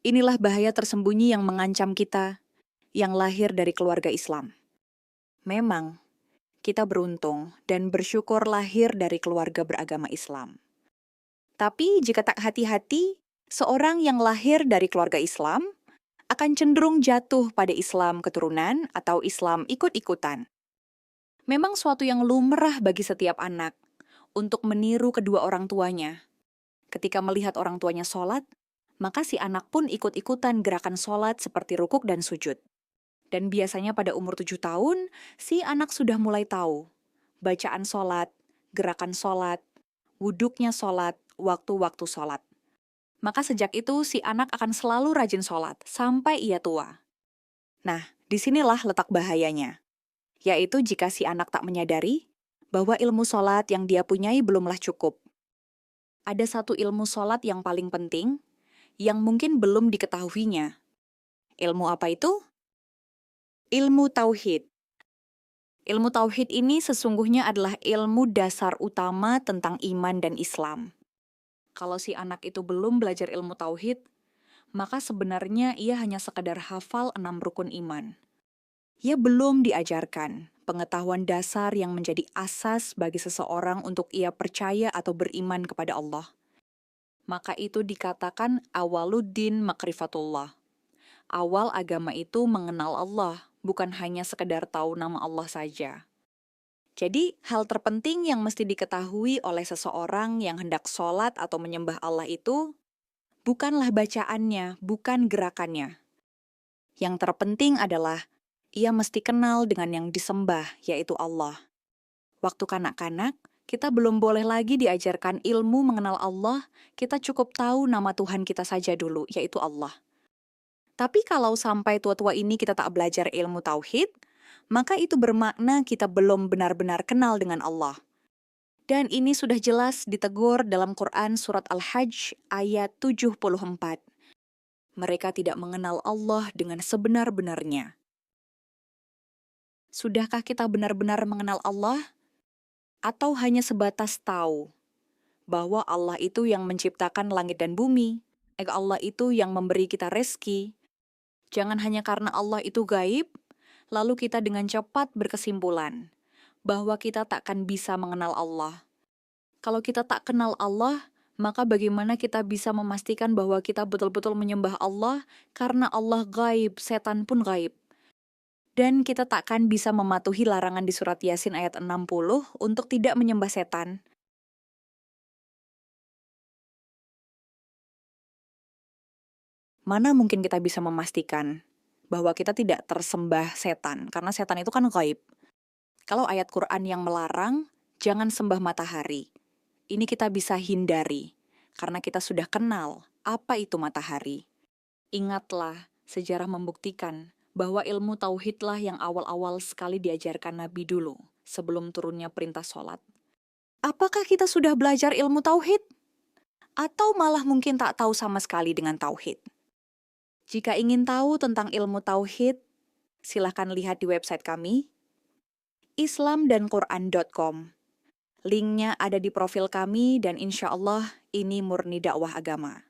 Inilah bahaya tersembunyi yang mengancam kita, yang lahir dari keluarga Islam. Memang, kita beruntung dan bersyukur lahir dari keluarga beragama Islam. Tapi jika tak hati-hati, seorang yang lahir dari keluarga Islam akan cenderung jatuh pada Islam keturunan atau Islam ikut-ikutan. Memang suatu yang lumrah bagi setiap anak untuk meniru kedua orang tuanya. Ketika melihat orang tuanya sholat, maka si anak pun ikut-ikutan gerakan sholat seperti rukuk dan sujud. Dan biasanya pada umur 7 tahun, si anak sudah mulai tahu bacaan sholat, gerakan sholat, wuduknya sholat, waktu-waktu sholat. Maka sejak itu si anak akan selalu rajin sholat sampai ia tua. Nah, disinilah letak bahayanya. Yaitu jika si anak tak menyadari bahwa ilmu sholat yang dia punyai belumlah cukup. Ada satu ilmu sholat yang paling penting, yang mungkin belum diketahuinya. Ilmu apa itu? Ilmu tauhid. Ilmu tauhid ini sesungguhnya adalah ilmu dasar utama tentang iman dan Islam. Kalau si anak itu belum belajar ilmu tauhid, maka sebenarnya ia hanya sekadar hafal 6 rukun iman. Ia belum diajarkan pengetahuan dasar yang menjadi asas bagi seseorang untuk ia percaya atau beriman kepada Allah. Maka itu dikatakan awaluddin makrifatullah. Awal agama itu mengenal Allah, bukan hanya sekedar tahu nama Allah saja. Jadi, hal terpenting yang mesti diketahui oleh seseorang yang hendak sholat atau menyembah Allah itu bukanlah bacaannya, bukan gerakannya. Yang terpenting adalah ia mesti kenal dengan yang disembah, yaitu Allah. Waktu kanak-kanak, kita belum boleh lagi diajarkan ilmu mengenal Allah, kita cukup tahu nama Tuhan kita saja dulu, yaitu Allah. Tapi kalau sampai tua-tua ini kita tak belajar ilmu tauhid, maka itu bermakna kita belum benar-benar kenal dengan Allah. Dan ini sudah jelas ditegur dalam Quran surat Al-Hajj ayat 74. Mereka tidak mengenal Allah dengan sebenar-benarnya. Sudahkah kita benar-benar mengenal Allah? Atau hanya sebatas tahu bahwa Allah itu yang menciptakan langit dan bumi, Allah itu yang memberi kita rezeki. Jangan hanya karena Allah itu gaib, lalu kita dengan cepat berkesimpulan bahwa kita takkan bisa mengenal Allah. Kalau kita tak kenal Allah, maka bagaimana kita bisa memastikan bahwa kita betul-betul menyembah Allah karena Allah gaib, setan pun gaib. Dan kita takkan bisa mematuhi larangan di surat Yasin ayat 60 untuk tidak menyembah setan. Mana mungkin kita bisa memastikan bahwa kita tidak tersembah setan, karena setan itu kan gaib. Kalau ayat Quran yang melarang, jangan sembah matahari. Ini kita bisa hindari, karena kita sudah kenal apa itu matahari. Ingatlah, sejarah membuktikan bahwa ilmu tauhidlah yang awal-awal sekali diajarkan Nabi dulu, sebelum turunnya perintah sholat. Apakah kita sudah belajar ilmu tauhid? Atau malah mungkin tak tahu sama sekali dengan tauhid? Jika ingin tahu tentang ilmu tauhid, silahkan lihat di website kami, islamdanquran.com. Linknya ada di profil kami dan insya Allah ini murni dakwah agama.